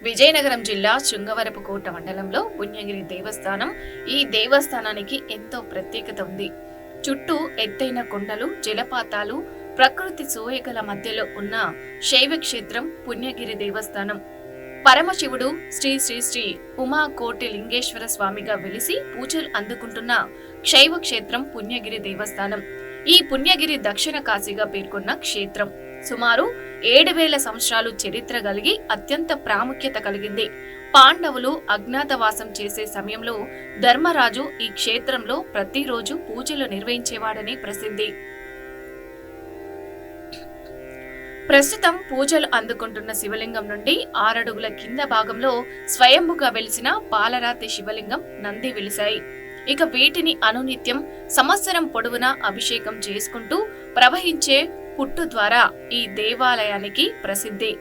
విజయనగరం జిల్లా శృంగవరపుకోట మండలంలో పుణ్యగిరి దేవస్థానం. ఈ దేవస్థానానికి ఎంతో ప్రత్యేకత ఉంది. చుట్టూ ఎత్తైన కొండలు, జలపాతాలు, ప్రకృతి సోయగల మధ్యలో ఉన్న శైవ క్షేత్రం పుణ్యగిరి దేవస్థానం. పరమశివుడు శ్రీ శ్రీ శ్రీ ఉమాకోటి లింగేశ్వర స్వామిగా వెలిసి పూజలు అందుకుంటున్న శైవ క్షేత్రం పుణ్యగిరి దేవస్థానం. ఈ పుణ్యగిరి దక్షిణ కాశీగా పేర్కొన్న క్షేత్రం. సుమారు 7000 సంవత్సరాలు చరిత్ర కలిగి అత్యంత ప్రాముఖ్యత కలిగింది. పాండవులు అజ్ఞాతవాసం చేసే సమయంలో ధర్మరాజు ఈ క్షేత్రంలో ప్రతిరోజు పూజలు నిర్వహించేవాడని ప్రసిద్ధి. ప్రస్తుతం పూజలు అందుకుంటున్న శివలింగం నుండి 6 అడుగుల కింద భాగంలో స్వయంభుగా వెలిసిన పాలరాతి శివలింగం, నంది వెలిశాయి. ఇక వీటిని అనునిత్యం సంవత్సరం పొడవునా అభిషేకం చేసుకుంటూ ప్రవహించే పుట్టు ద్వారా ఈ దేవాలయానికి ప్రసిద్ధి.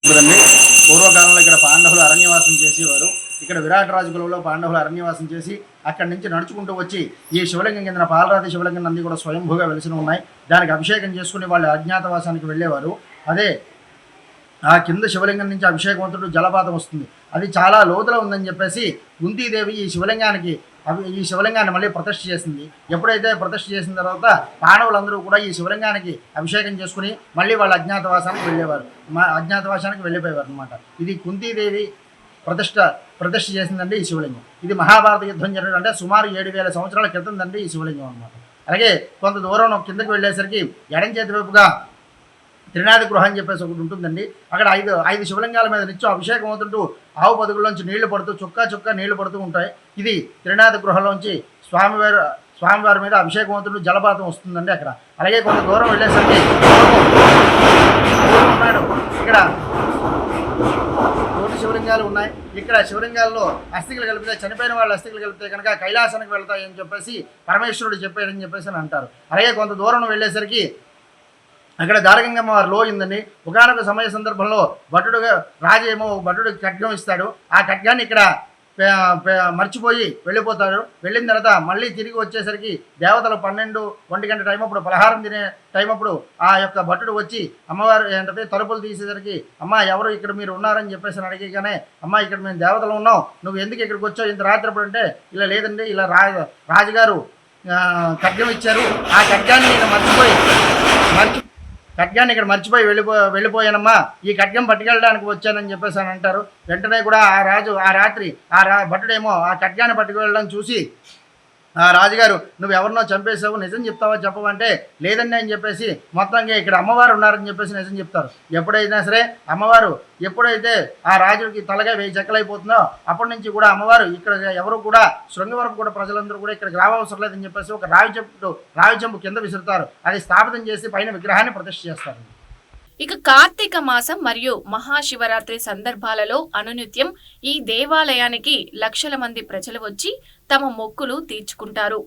ఇప్పుడండి పూర్వకాలంలో ఇక్కడ పాండవులు అరణ్యవాసం చేసేవారు. ఇక్కడ విరాట్ రాజు కులంలో పాండవులు అరణ్యవాసం చేసి అక్కడి నుంచి నడుచుకుంటూ వచ్చి ఈ శివలింగం కింద పాలరాతి శివలింగం నంది కూడా స్వయంభూగా వెలిసిన ఉన్నాయి. దానికి అభిషేకం చేసుకుని వాళ్ళు అజ్ఞాతవాసానికి వెళ్ళేవారు. అదే ఆ కింద శివలింగం నుంచి అభిషేకవంతుడు జలపాతం వస్తుంది. అది చాలా లోతులో ఉందని చెప్పేసి కుంతీదేవి ఈ శివలింగాన్ని మళ్ళీ ప్రతిష్ఠ చేసింది. ఎప్పుడైతే ప్రతిష్ఠ చేసిన తర్వాత పాండవులందరూ కూడా ఈ శివలింగానికి అభిషేకం చేసుకుని మళ్ళీ వాళ్ళ అజ్ఞాతవాసానికి వెళ్ళిపోయేవారు అనమాట. ఇది కుంతీదేవి ప్రతిష్ఠ చేసిందండి ఈ శివలింగం. ఇది మహాభారత యుద్ధం జరిగిన అంటే సుమారు 7000 సంవత్సరాల క్రితం దండి ఈ శివలింగం అనమాట. అలాగే కొంత దూరం కిందకి వెళ్ళేసరికి ఎడం చేతి వైపుగా త్రినాథి గృహ అని చెప్పేసి ఒకటి ఉంటుందండి. అక్కడ ఐదు శివలింగాల మీద నిత్యం అభిషేకం అవుతుంటూ ఆవు పదుగుల్లోంచి నీళ్లు పడుతూ చుక్క నీళ్లు పడుతూ ఉంటాయి. ఇది త్రినాథి గృహలోంచి స్వామివారి మీద అభిషేకం అవుతుంటూ జలపాతం వస్తుందండి అక్కడ. అలాగే కొంత దూరం వెళ్ళేసరికి ఉన్నాడు. ఇక్కడ 3 శివలింగాలు ఉన్నాయి. ఇక్కడ శివలింగాల్లో అస్థికలు కలిపితే, చనిపోయిన వాళ్ళ అస్థికలు కలిపితే కనుక కైలాసానికి వెళ్తాయని చెప్పేసి పరమేశ్వరుడు చెప్పాడని చెప్పేసి అని అంటారు. అలాగే కొంత దూరం వెళ్ళేసరికి అక్కడ దారగంగమ్మ వారి లోయిందండి. ఒకనొక సమయ సందర్భంలో భటుడికి ఖడ్గం ఇస్తాడు. ఆ ఖడ్గాన్ని ఇక్కడ మర్చిపోయి వెళ్ళిపోతాడు. వెళ్ళిన తర్వాత మళ్ళీ తిరిగి వచ్చేసరికి దేవతలు 12-1 గంట టైం అప్పుడు పలహారం తినే టైం అప్పుడు ఆ యొక్క భటుడు వచ్చి అమ్మవారు ఏంటంటే తలుపులు తీసేసరికి, అమ్మ ఎవరు ఇక్కడ మీరు ఉన్నారని చెప్పేసి అడిగిగానే, అమ్మ ఇక్కడ మేము దేవతలు ఉన్నాం, నువ్వు ఎందుకు ఇక్కడికి వచ్చావు ఇంత రాత్రిప్పుడు అంటే, ఇలా లేదండి, ఇలా రాజుగారు ఖడ్గం ఇచ్చారు, ఆ ఖడ్గాన్ని నేను ఖడ్గాన్ని ఇక్కడ మర్చిపోయి వెళ్ళిపోయానమ్మా, ఈ ఖడ్గం పట్టుకెళ్ళడానికి వచ్చానని చెప్పేసి అని అంటారు. వెంటనే కూడా ఆ రాత్రి భటుడేమో ఆ ఖడ్గాన్ని పట్టుకెళ్ళడం చూసి, ఆ రాజుగారు నువ్వు ఎవరినో చంపేసావు, నిజం చెప్తావా చెప్పవంటే, లేదండి అని చెప్పేసి మొత్తంగా ఇక్కడ అమ్మవారు ఉన్నారని చెప్పేసి నిజం చెప్తారు. ఎప్పుడైనా సరే అమ్మవారు ఎప్పుడైతే ఆ రాజుకి తలగా 1000 చెక్కలైపోతుందో అప్పటి నుంచి కూడా అమ్మవారు ఇక్కడ ఎవరు కూడా శృంగవరపు కూడా ప్రజలందరూ కూడా ఇక్కడికి రావవసరం లేదని చెప్పేసి ఒక రావి చెంపు కింద విసురుతారు. అది స్థాపితం చేసి పైన విగ్రహాన్ని ప్రతిష్ఠ చేస్తారు. ఇక కార్తీక మాసం మరియు మహాశివరాత్రి సందర్భాలలో అనునిత్యం ఈ దేవాలయానికి లక్షల మంది ప్రజలు వచ్చి తమ మొక్కులు తీర్చుకుంటారు.